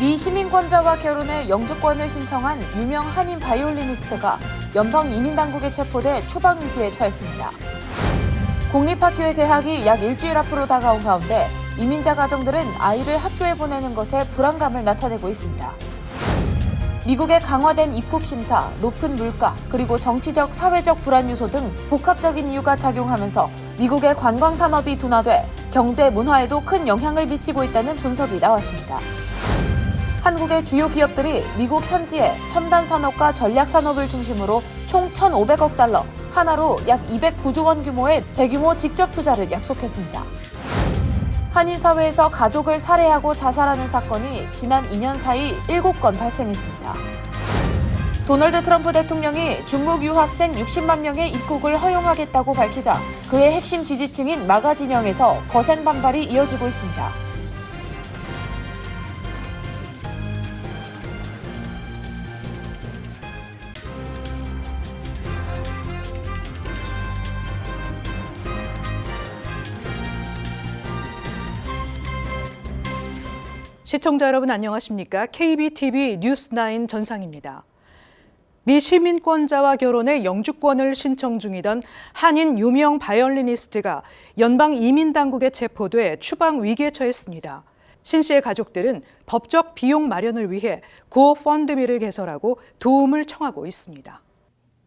미 시민권자와 결혼해 영주권을 신청한 유명 한인 바이올리니스트가 연방 이민당국에 체포돼 추방 위기에 처했습니다. 공립학교의 개학이 약 일주일 앞으로 다가온 가운데 이민자 가정들은 아이를 학교에 보내는 것에 불안감을 나타내고 있습니다. 미국의 강화된 입국 심사, 높은 물가, 그리고 정치적, 사회적 불안 요소 등 복합적인 이유가 작용하면서 미국의 관광 산업이 둔화돼 경제, 문화에도 큰 영향을 미치고 있다는 분석이 나왔습니다. 한국의 주요 기업들이 미국 현지에 첨단 산업과 전략 산업을 중심으로 총 1,500억 달러, 하나로 약 209조 원 규모의 대규모 직접 투자를 약속했습니다. 한인 사회에서 가족을 살해하고 자살하는 사건이 지난 2년 사이 7건 발생했습니다. 도널드 트럼프 대통령이 중국 유학생 60만 명의 입국을 허용하겠다고 밝히자 그의 핵심 지지층인 마가 진영에서 거센 반발이 이어지고 있습니다. 시청자 여러분 안녕하십니까? KBTV 뉴스9 전상입니다. 미 시민권자와 결혼해 영주권을 신청 중이던 한인 유명 바이올리니스트가 연방 이민당국에 체포돼 추방 위기에 처했습니다. 신 씨의 가족들은 법적 비용 마련을 위해 고펀드미를 개설하고 도움을 청하고 있습니다.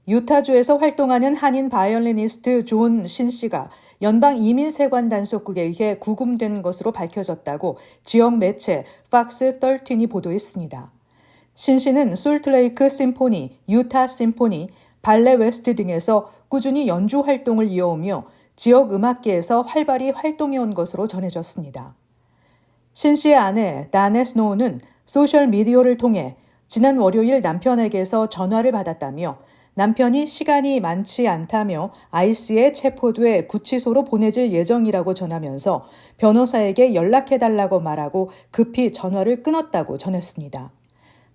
유타주에서 활동하는 한인 바이올리니스트 존 신 씨가 연방 이민세관 단속국에 의해 구금된 것으로 밝혀졌다고 지역 매체 팍스 13이 보도했습니다. 신 씨는 솔트레이크 심포니, 유타 심포니, 발레 웨스트 등에서 꾸준히 연주 활동을 이어오며 지역 음악계에서 활발히 활동해온 것으로 전해졌습니다. 신 씨의 아내 다네 스노우는 소셜미디어를 통해 지난 월요일 남편에게서 전화를 받았다며 남편이 시간이 많지 않다며 IC에 체포돼 구치소로 보내질 예정이라고 전하면서 변호사에게 연락해달라고 말하고 급히 전화를 끊었다고 전했습니다.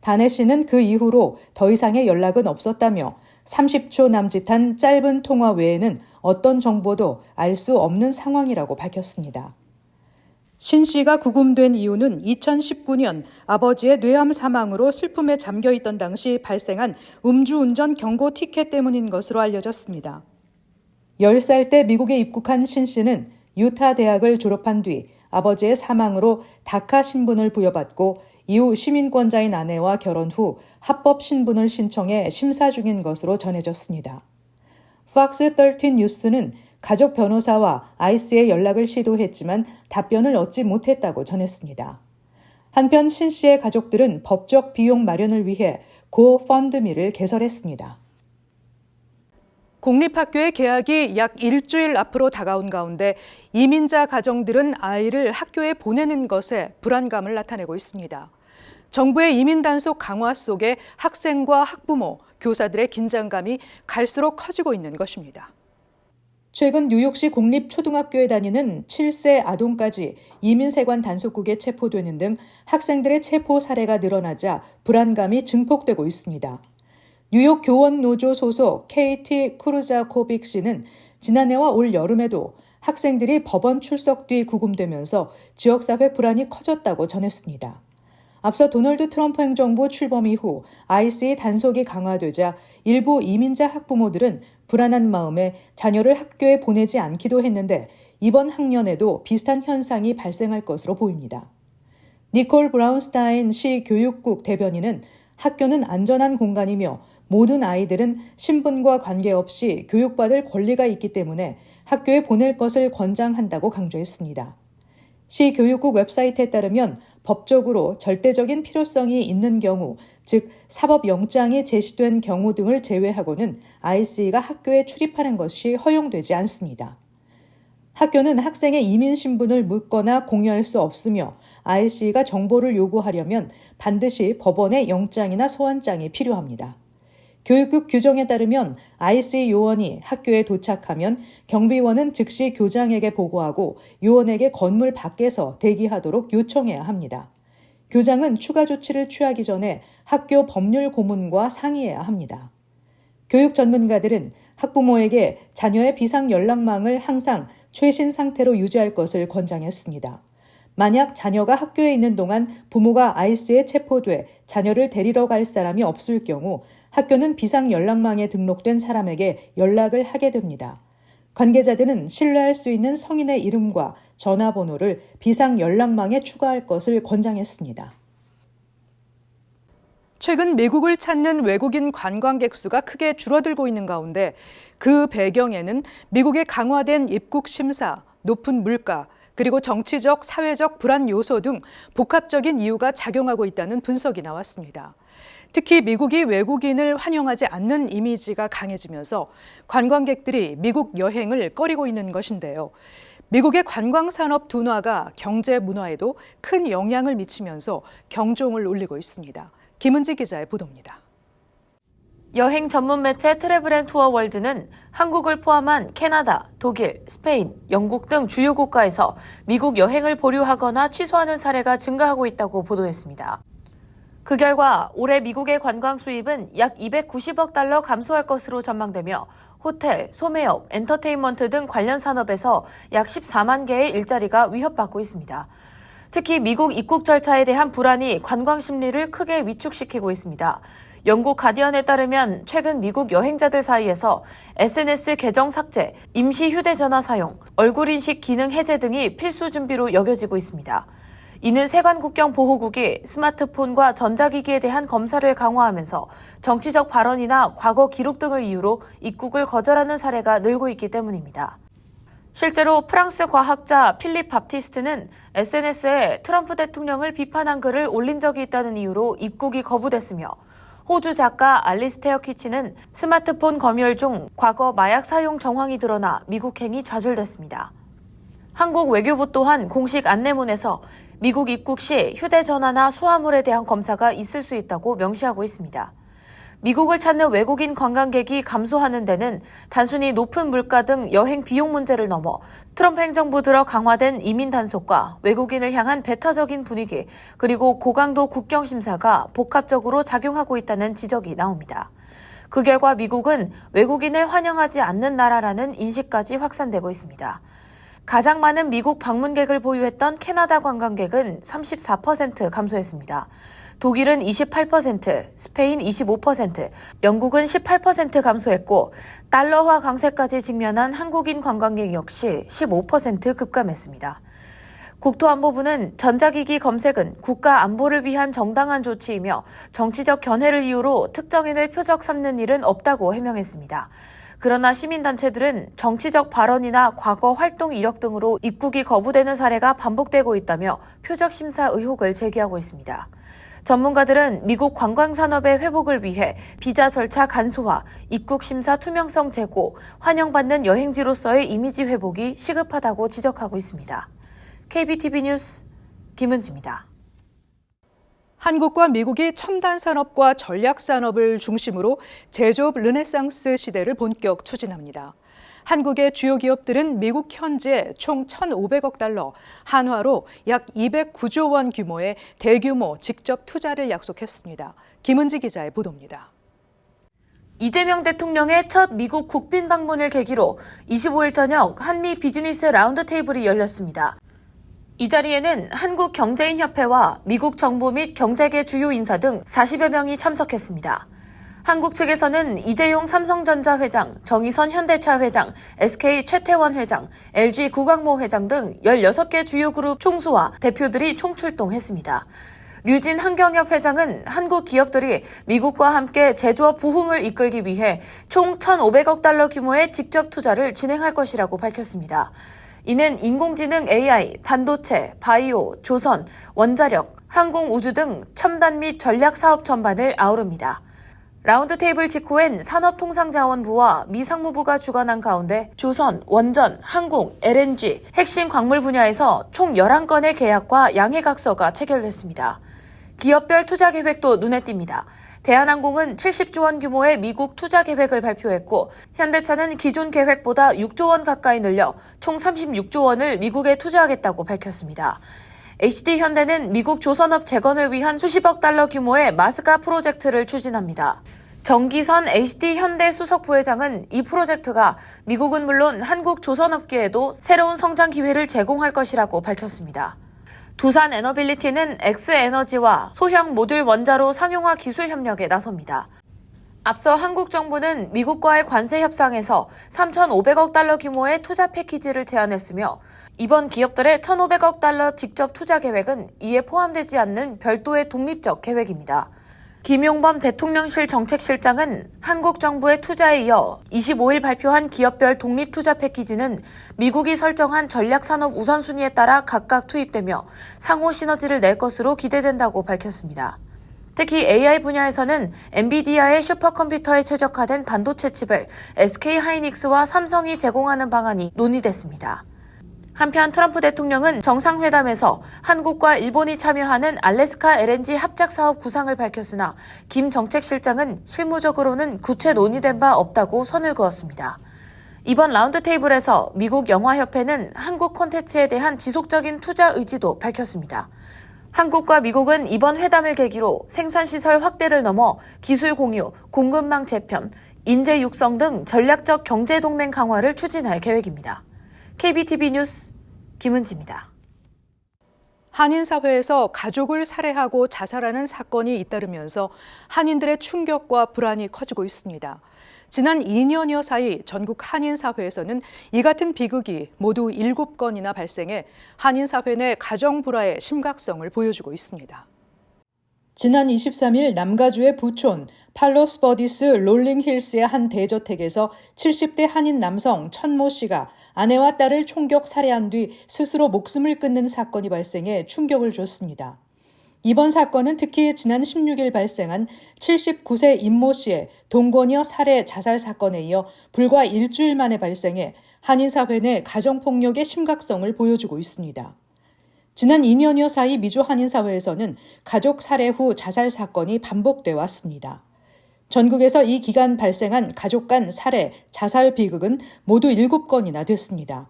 다네 씨는 그 이후로 더 이상의 연락은 없었다며 30초 남짓한 짧은 통화 외에는 어떤 정보도 알 수 없는 상황이라고 밝혔습니다. 신 씨가 구금된 이유는 2019년 아버지의 뇌암 사망으로 슬픔에 잠겨있던 당시 발생한 음주운전 경고 티켓 때문인 것으로 알려졌습니다. 10살 때 미국에 입국한 신 씨는 유타 대학을 졸업한 뒤 아버지의 사망으로 다카 신분을 부여받고 이후 시민권자인 아내와 결혼 후 합법 신분을 신청해 심사 중인 것으로 전해졌습니다. 팍스 13 뉴스는 가족 변호사와 IC에 연락을 시도했지만 답변을 얻지 못했다고 전했습니다. 한편 신 씨의 가족들은 법적 비용 마련을 위해 고펀드미를 개설했습니다. 공립학교의 개학이 약 일주일 앞으로 다가온 가운데 이민자 가정들은 아이를 학교에 보내는 것에 불안감을 나타내고 있습니다. 정부의 이민 단속 강화 속에 학생과 학부모, 교사들의 긴장감이 갈수록 커지고 있는 것입니다. 최근 뉴욕시 공립초등학교에 다니는 7세 아동까지 이민세관 단속국에 체포되는 등 학생들의 체포 사례가 늘어나자 불안감이 증폭되고 있습니다. 뉴욕 교원노조 소속 KT 쿠르자코빅 씨는 지난해와 올 여름에도 학생들이 법원 출석 뒤 구금되면서 지역사회 불안이 커졌다고 전했습니다. 앞서 도널드 트럼프 행정부 출범 이후 IC 단속이 강화되자 일부 이민자 학부모들은 불안한 마음에 자녀를 학교에 보내지 않기도 했는데 이번 학년에도 비슷한 현상이 발생할 것으로 보입니다. 니콜 브라운스타인 시 교육국 대변인은 학교는 안전한 공간이며 모든 아이들은 신분과 관계없이 교육받을 권리가 있기 때문에 학교에 보낼 것을 권장한다고 강조했습니다. 시 교육국 웹사이트에 따르면 법적으로 절대적인 필요성이 있는 경우, 즉 사법영장이 제시된 경우 등을 제외하고는 IC가 학교에 출입하는 것이 허용되지 않습니다. 학교는 학생의 이민 신분을 묻거나 공유할 수 없으며 IC가 정보를 요구하려면 반드시 법원의 영장이나 소환장이 필요합니다. 교육국 규정에 따르면 IC 요원이 학교에 도착하면 경비원은 즉시 교장에게 보고하고 요원에게 건물 밖에서 대기하도록 요청해야 합니다. 교장은 추가 조치를 취하기 전에 학교 법률 고문과 상의해야 합니다. 교육 전문가들은 학부모에게 자녀의 비상 연락망을 항상 최신 상태로 유지할 것을 권장했습니다. 만약 자녀가 학교에 있는 동안 부모가 ICE에 체포돼 자녀를 데리러 갈 사람이 없을 경우 학교는 비상 연락망에 등록된 사람에게 연락을 하게 됩니다. 관계자들은 신뢰할 수 있는 성인의 이름과 전화번호를 비상 연락망에 추가할 것을 권장했습니다. 최근 미국을 찾는 외국인 관광객 수가 크게 줄어들고 있는 가운데 그 배경에는 미국의 강화된 입국 심사, 높은 물가, 그리고 정치적, 사회적 불안 요소 등 복합적인 이유가 작용하고 있다는 분석이 나왔습니다. 특히 미국이 외국인을 환영하지 않는 이미지가 강해지면서 관광객들이 미국 여행을 꺼리고 있는 것인데요. 미국의 관광산업 둔화가 경제 문화에도 큰 영향을 미치면서 경종을 울리고 있습니다. 김은지 기자의 보도입니다. 여행 전문 매체 트래블앤투어월드는 한국을 포함한 캐나다, 독일, 스페인, 영국 등 주요 국가에서 미국 여행을 보류하거나 취소하는 사례가 증가하고 있다고 보도했습니다. 그 결과 올해 미국의 관광 수입은 약 290억 달러 감소할 것으로 전망되며 호텔, 소매업, 엔터테인먼트 등 관련 산업에서 약 14만 개의 일자리가 위협받고 있습니다. 특히 미국 입국 절차에 대한 불안이 관광 심리를 크게 위축시키고 있습니다. 영국 가디언에 따르면 최근 미국 여행자들 사이에서 SNS 계정 삭제, 임시 휴대전화 사용, 얼굴 인식 기능 해제 등이 필수 준비로 여겨지고 있습니다. 이는 세관 국경 보호국이 스마트폰과 전자기기에 대한 검사를 강화하면서 정치적 발언이나 과거 기록 등을 이유로 입국을 거절하는 사례가 늘고 있기 때문입니다. 실제로 프랑스 과학자 필립 밥티스트는 SNS에 트럼프 대통령을 비판한 글을 올린 적이 있다는 이유로 입국이 거부됐으며 호주 작가 알리스테어 키치는 스마트폰 검열 중 과거 마약 사용 정황이 드러나 미국행이 좌절됐습니다. 한국 외교부 또한 공식 안내문에서 미국 입국 시 휴대전화나 수화물에 대한 검사가 있을 수 있다고 명시하고 있습니다. 미국을 찾는 외국인 관광객이 감소하는 데는 단순히 높은 물가 등 여행 비용 문제를 넘어 트럼프 행정부 들어 강화된 이민 단속과 외국인을 향한 배타적인 분위기, 그리고 고강도 국경 심사가 복합적으로 작용하고 있다는 지적이 나옵니다. 그 결과 미국은 외국인을 환영하지 않는 나라라는 인식까지 확산되고 있습니다. 가장 많은 미국 방문객을 보유했던 캐나다 관광객은 34% 감소했습니다. 독일은 28%, 스페인 25%, 영국은 18% 감소했고 달러화 강세까지 직면한 한국인 관광객 역시 15% 급감했습니다. 국토안보부는 전자기기 검색은 국가 안보를 위한 정당한 조치이며 정치적 견해를 이유로 특정인을 표적 삼는 일은 없다고 해명했습니다. 그러나 시민단체들은 정치적 발언이나 과거 활동 이력 등으로 입국이 거부되는 사례가 반복되고 있다며 표적 심사 의혹을 제기하고 있습니다. 전문가들은 미국 관광산업의 회복을 위해 비자 절차 간소화, 입국 심사 투명성 제고, 환영받는 여행지로서의 이미지 회복이 시급하다고 지적하고 있습니다. KBTV 뉴스 김은지입니다. 한국과 미국이 첨단 산업과 전략 산업을 중심으로 제조업 르네상스 시대를 본격 추진합니다. 한국의 주요 기업들은 미국 현지에 총 1,500억 달러, 한화로 약 209조 원 규모의 대규모 직접 투자를 약속했습니다. 김은지 기자의 보도입니다. 이재명 대통령의 첫 미국 국빈 방문을 계기로 25일 저녁 한미 비즈니스 라운드 테이블이 열렸습니다. 이 자리에는 한국경제인협회와 미국 정부 및 경제계 주요 인사 등 40여 명이 참석했습니다. 한국 측에서는 이재용 삼성전자 회장, 정의선 현대차 회장, SK 최태원 회장, LG 구광모 회장 등 16개 주요 그룹 총수와 대표들이 총출동했습니다. 류진 한경협 회장은 한국 기업들이 미국과 함께 제조업 부흥을 이끌기 위해 총 1,500억 달러 규모의 직접 투자를 진행할 것이라고 밝혔습니다. 이는 인공지능 AI, 반도체, 바이오, 조선, 원자력, 항공우주 등 첨단 및 전략 사업 전반을 아우릅니다. 라운드 테이블 직후엔 산업통상자원부와 미 상무부가 주관한 가운데 조선, 원전, 항공, LNG, 핵심 광물 분야에서 총 11건의 계약과 양해각서가 체결됐습니다. 기업별 투자 계획도 눈에 띕니다. 대한항공은 70조 원 규모의 미국 투자 계획을 발표했고 현대차는 기존 계획보다 6조 원 가까이 늘려 총 36조 원을 미국에 투자하겠다고 밝혔습니다. HD현대는 미국 조선업 재건을 위한 수십억 달러 규모의 마스가 프로젝트를 추진합니다. 정기선 HD현대 수석 부회장은 이 프로젝트가 미국은 물론 한국 조선업계에도 새로운 성장 기회를 제공할 것이라고 밝혔습니다. 두산 에너빌리티는 X에너지와 소형 모듈 원자로 상용화 기술 협력에 나섭니다. 앞서 한국 정부는 미국과의 관세 협상에서 3,500억 달러 규모의 투자 패키지를 제안했으며 이번 기업들의 1,500억 달러 직접 투자 계획은 이에 포함되지 않는 별도의 독립적 계획입니다. 김용범 대통령실 정책실장은 한국 정부의 투자에 이어 25일 발표한 기업별 독립 투자 패키지는 미국이 설정한 전략산업 우선순위에 따라 각각 투입되며 상호 시너지를 낼 것으로 기대된다고 밝혔습니다. 특히 AI 분야에서는 엔비디아의 슈퍼컴퓨터에 최적화된 반도체 칩을 SK하이닉스와 삼성이 제공하는 방안이 논의됐습니다. 한편 트럼프 대통령은 정상회담에서 한국과 일본이 참여하는 알래스카 LNG 합작 사업 구상을 밝혔으나 김 정책실장은 실무적으로는 구체 논의된 바 없다고 선을 그었습니다. 이번 라운드 테이블에서 미국 영화협회는 한국 콘텐츠에 대한 지속적인 투자 의지도 밝혔습니다. 한국과 미국은 이번 회담을 계기로 생산시설 확대를 넘어 기술 공유, 공급망 재편, 인재 육성 등 전략적 경제동맹 강화를 추진할 계획입니다. KBTV 뉴스 김은지입니다. 한인사회에서 가족을 살해하고 자살하는 사건이 잇따르면서 한인들의 충격과 불안이 커지고 있습니다. 지난 2년여 사이 전국 한인사회에서는 이 같은 비극이 모두 7건이나 발생해 한인사회 내 가정 불화의 심각성을 보여주고 있습니다. 지난 23일 남가주의 부촌 팔로스버디스 롤링힐스의 한 대저택에서 70대 한인 남성 천모 씨가 아내와 딸을 총격 살해한 뒤 스스로 목숨을 끊는 사건이 발생해 충격을 줬습니다. 이번 사건은 특히 지난 16일 발생한 79세 임모 씨의 동거녀 살해 자살 사건에 이어 불과 일주일 만에 발생해 한인사회 내 가정폭력의 심각성을 보여주고 있습니다. 지난 2년여 사이 미주 한인사회에서는 가족 살해 후 자살 사건이 반복돼 왔습니다. 전국에서 이 기간 발생한 가족 간 살해, 자살 비극은 모두 7건이나 됐습니다.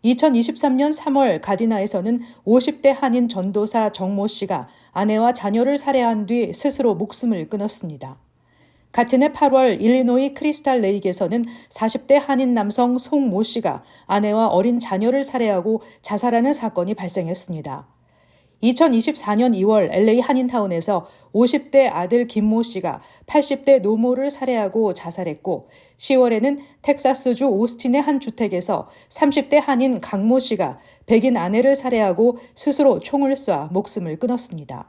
2023년 3월 가디나에서는 50대 한인 전도사 정모 씨가 아내와 자녀를 살해한 뒤 스스로 목숨을 끊었습니다. 같은 해 8월 일리노이 크리스탈 레이크에서는 40대 한인 남성 송모 씨가 아내와 어린 자녀를 살해하고 자살하는 사건이 발생했습니다. 2024년 2월 LA 한인타운에서 50대 아들 김모 씨가 80대 노모를 살해하고 자살했고 10월에는 텍사스주 오스틴의 한 주택에서 30대 한인 강모 씨가 백인 아내를 살해하고 스스로 총을 쏴 목숨을 끊었습니다.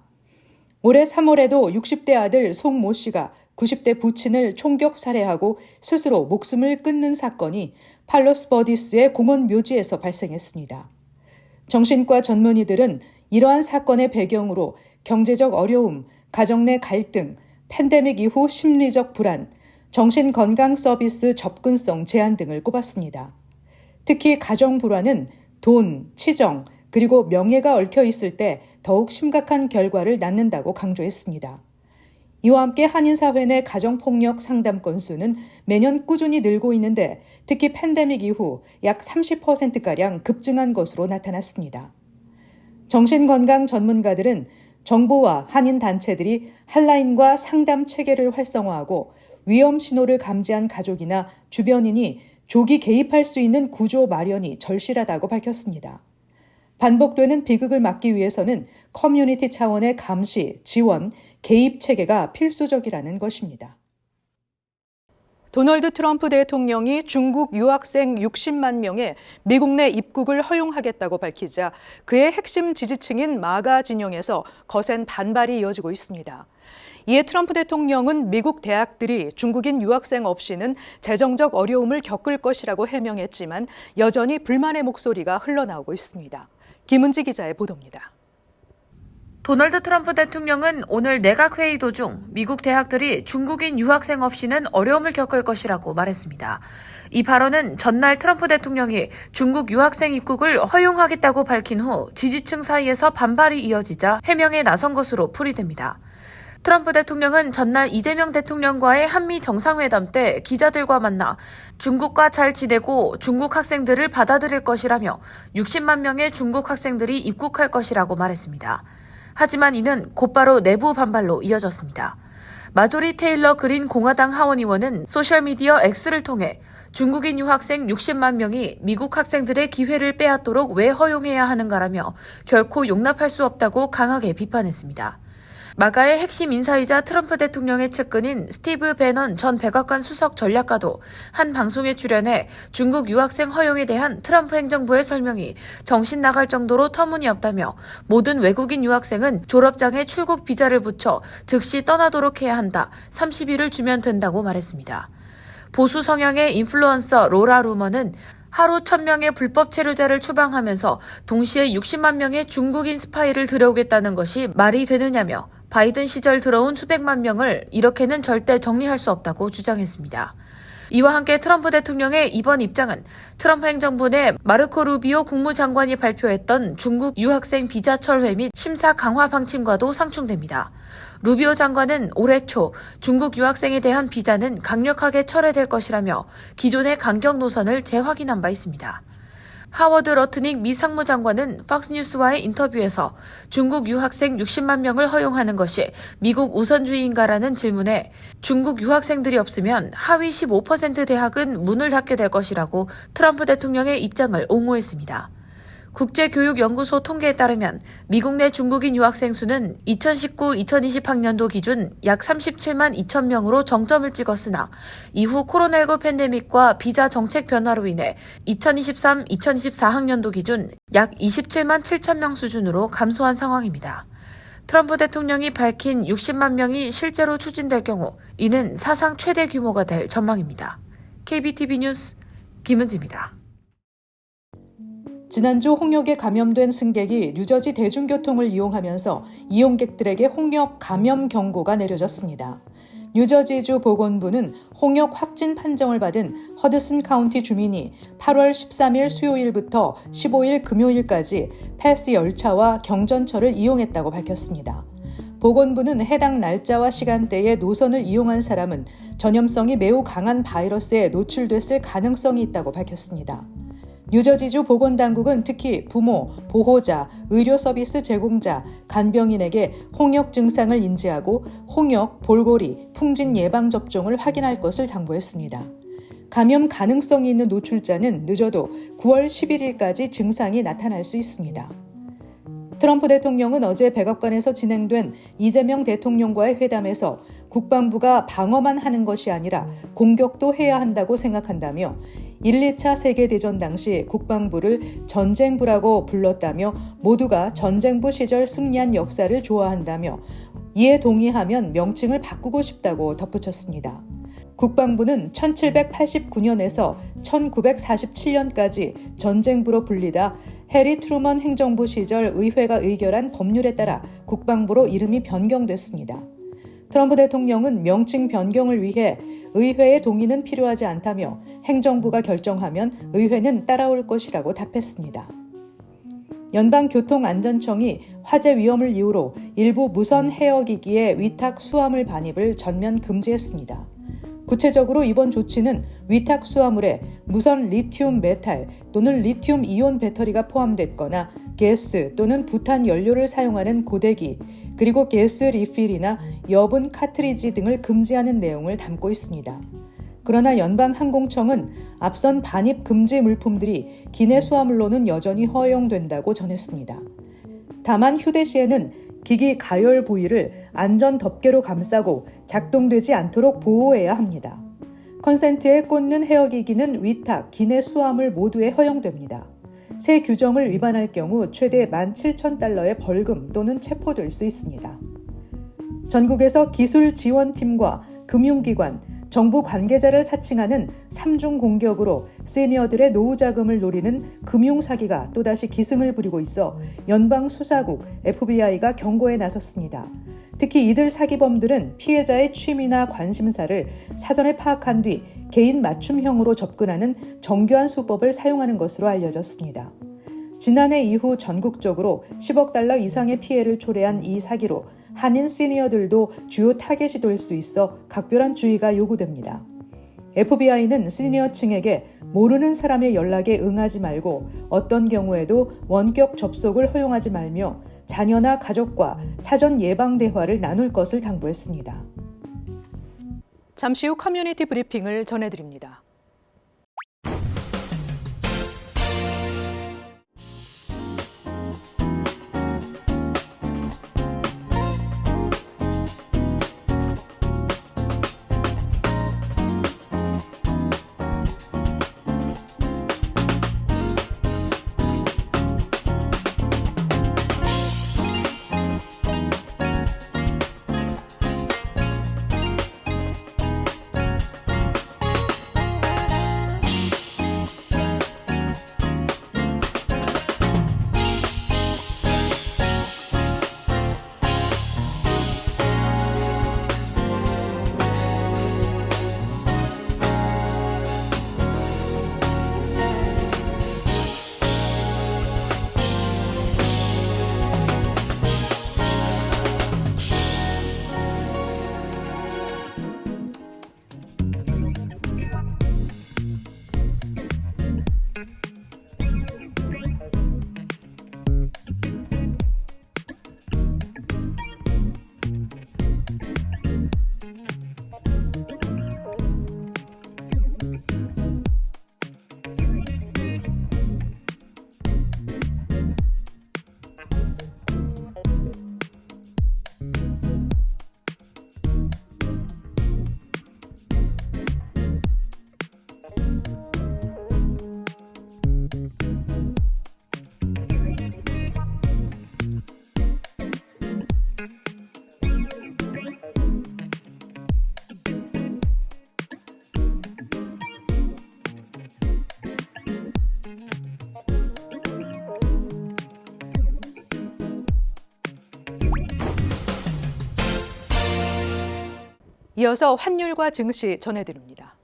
올해 3월에도 60대 아들 송모 씨가 90대 부친을 총격 살해하고 스스로 목숨을 끊는 사건이 팔로스버디스의 공원 묘지에서 발생했습니다. 정신과 전문의들은 이러한 사건의 배경으로 경제적 어려움, 가정 내 갈등, 팬데믹 이후 심리적 불안, 정신건강 서비스 접근성 제한 등을 꼽았습니다. 특히 가정 불화는 돈, 치정, 그리고 명예가 얽혀 있을 때 더욱 심각한 결과를 낳는다고 강조했습니다. 이와 함께 한인사회 내 가정폭력 상담 건수는 매년 꾸준히 늘고 있는데 특히 팬데믹 이후 약 30%가량 급증한 것으로 나타났습니다. 정신건강 전문가들은 정부와 한인단체들이 핫라인과 상담 체계를 활성화하고 위험 신호를 감지한 가족이나 주변인이 조기 개입할 수 있는 구조 마련이 절실하다고 밝혔습니다. 반복되는 비극을 막기 위해서는 커뮤니티 차원의 감시, 지원, 개입 체계가 필수적이라는 것입니다. 도널드 트럼프 대통령이 중국 유학생 60만 명의 미국 내 입국을 허용하겠다고 밝히자 그의 핵심 지지층인 마가 진영에서 거센 반발이 이어지고 있습니다. 이에 트럼프 대통령은 미국 대학들이 중국인 유학생 없이는 재정적 어려움을 겪을 것이라고 해명했지만 여전히 불만의 목소리가 흘러나오고 있습니다. 김은지 기자의 보도입니다. 도널드 트럼프 대통령은 오늘 내각회의 도중 미국 대학들이 중국인 유학생 없이는 어려움을 겪을 것이라고 말했습니다. 이 발언은 전날 트럼프 대통령이 중국 유학생 입국을 허용하겠다고 밝힌 후 지지층 사이에서 반발이 이어지자 해명에 나선 것으로 풀이됩니다. 트럼프 대통령은 전날 이재명 대통령과의 한미 정상회담 때 기자들과 만나 중국과 잘 지내고 중국 학생들을 받아들일 것이라며 60만 명의 중국 학생들이 입국할 것이라고 말했습니다. 하지만 이는 곧바로 내부 반발로 이어졌습니다. 마조리 테일러 그린 공화당 하원 의원은 소셜미디어 X를 통해 중국인 유학생 60만 명이 미국 학생들의 기회를 빼앗도록 왜 허용해야 하는가라며 결코 용납할 수 없다고 강하게 비판했습니다. 마가의 핵심 인사이자 트럼프 대통령의 측근인 스티브 배넌 전 백악관 수석 전략가도 한 방송에 출연해 중국 유학생 허용에 대한 트럼프 행정부의 설명이 정신 나갈 정도로 터무니없다며 모든 외국인 유학생은 졸업장에 출국 비자를 붙여 즉시 떠나도록 해야 한다. 30일을 주면 된다고 말했습니다. 보수 성향의 인플루언서 로라 루머는 하루 1,000명의 불법 체류자를 추방하면서 동시에 60만 명의 중국인 스파이를 들여오겠다는 것이 말이 되느냐며 바이든 시절 들어온 수백만 명을 이렇게는 절대 정리할 수 없다고 주장했습니다. 이와 함께 트럼프 대통령의 이번 입장은 트럼프 행정부 내 마르코 루비오 국무장관이 발표했던 중국 유학생 비자 철회 및 심사 강화 방침과도 상충됩니다. 루비오 장관은 올해 초 중국 유학생에 대한 비자는 강력하게 철회될 것이라며 기존의 강경 노선을 재확인한 바 있습니다. 하워드 러트닉 미 상무장관은 팍스뉴스와의 인터뷰에서 중국 유학생 60만 명을 허용하는 것이 미국 우선주의인가라는 질문에 중국 유학생들이 없으면 하위 15% 대학은 문을 닫게 될 것이라고 트럼프 대통령의 입장을 옹호했습니다. 국제교육연구소 통계에 따르면 미국 내 중국인 유학생 수는 2019-2020 학년도 기준 약 37만 2천 명으로 정점을 찍었으나 이후 코로나19 팬데믹과 비자 정책 변화로 인해 2023-2024 학년도 기준 약 27만 7천 명 수준으로 감소한 상황입니다. 트럼프 대통령이 밝힌 60만 명이 실제로 추진될 경우 이는 사상 최대 규모가 될 전망입니다. KBTV 뉴스 김은지입니다. 지난주 홍역에 감염된 승객이 뉴저지 대중교통을 이용하면서 이용객들에게 홍역 감염 경고가 내려졌습니다. 뉴저지주 보건부는 홍역 확진 판정을 받은 허드슨 카운티 주민이 8월 13일 수요일부터 15일 금요일까지 패스 열차와 경전철을 이용했다고 밝혔습니다. 보건부는 해당 날짜와 시간대에 노선을 이용한 사람은 전염성이 매우 강한 바이러스에 노출됐을 가능성이 있다고 밝혔습니다. 뉴저지주 보건당국은 특히 부모, 보호자, 의료서비스 제공자, 간병인에게 홍역 증상을 인지하고 홍역, 볼고리, 풍진 예방접종을 확인할 것을 당부했습니다. 감염 가능성이 있는 노출자는 늦어도 9월 11일까지 증상이 나타날 수 있습니다. 트럼프 대통령은 어제 백악관에서 진행된 이재명 대통령과의 회담에서 국방부가 방어만 하는 것이 아니라 공격도 해야 한다고 생각한다며 1, 2차 세계대전 당시 국방부를 전쟁부라고 불렀다며 모두가 전쟁부 시절 승리한 역사를 좋아한다며 이에 동의하면 명칭을 바꾸고 싶다고 덧붙였습니다. 국방부는 1789년에서 1947년까지 전쟁부로 불리다 해리 트루먼 행정부 시절 의회가 의결한 법률에 따라 국방부로 이름이 변경됐습니다. 트럼프 대통령은 명칭 변경을 위해 의회의 동의는 필요하지 않다며 행정부가 결정하면 의회는 따라올 것이라고 답했습니다. 연방교통안전청이 화재 위험을 이유로 일부 무선 헤어기기의 위탁 수화물 반입을 전면 금지했습니다. 구체적으로 이번 조치는 위탁 수화물에 무선 리튬 메탈 또는 리튬 이온 배터리가 포함됐거나 가스 또는 부탄 연료를 사용하는 고데기, 그리고 가스 리필이나 여분 카트리지 등을 금지하는 내용을 담고 있습니다. 그러나 연방항공청은 앞선 반입 금지 물품들이 기내 수화물로는 여전히 허용된다고 전했습니다. 다만 휴대 시에는 기기 가열 부위를 안전 덮개로 감싸고 작동되지 않도록 보호해야 합니다. 컨센트에 꽂는 헤어기기는 위탁, 기내 수화물 모두에 허용됩니다. 새 규정을 위반할 경우 최대 17,000달러의 벌금 또는 체포될 수 있습니다. 전국에서 기술 지원팀과 금융기관, 정부 관계자를 사칭하는 3중 공격으로 시니어들의 노후 자금을 노리는 금융사기가 또다시 기승을 부리고 있어 연방수사국 FBI가 경고에 나섰습니다. 특히 이들 사기범들은 피해자의 취미나 관심사를 사전에 파악한 뒤 개인 맞춤형으로 접근하는 정교한 수법을 사용하는 것으로 알려졌습니다. 지난해 이후 전국적으로 10억 달러 이상의 피해를 초래한 이 사기로 한인 시니어들도 주요 타겟이 될 수 있어 각별한 주의가 요구됩니다. FBI는 시니어층에게 모르는 사람의 연락에 응하지 말고 어떤 경우에도 원격 접속을 허용하지 말며 자녀나 가족과 사전 예방 대화를 나눌 것을 당부했습니다. 잠시 후 커뮤니티 브리핑을 전해드립니다. 이어서 환율과 증시 전해드립니다.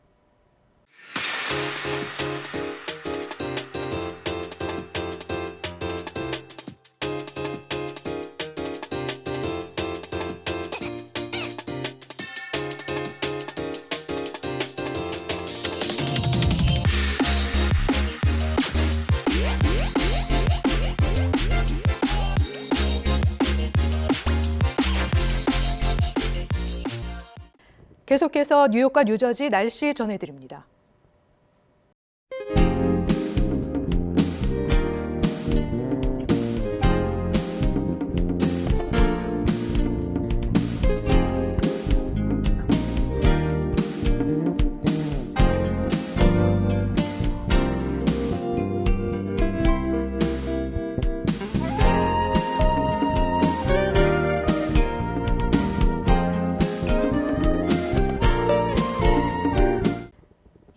계속해서 뉴욕과 뉴저지 날씨 전해드립니다.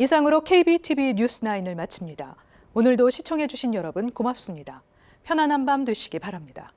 이상으로 KBTV 뉴스9을 마칩니다. 오늘도 시청해주신 여러분 고맙습니다. 편안한 밤 되시기 바랍니다.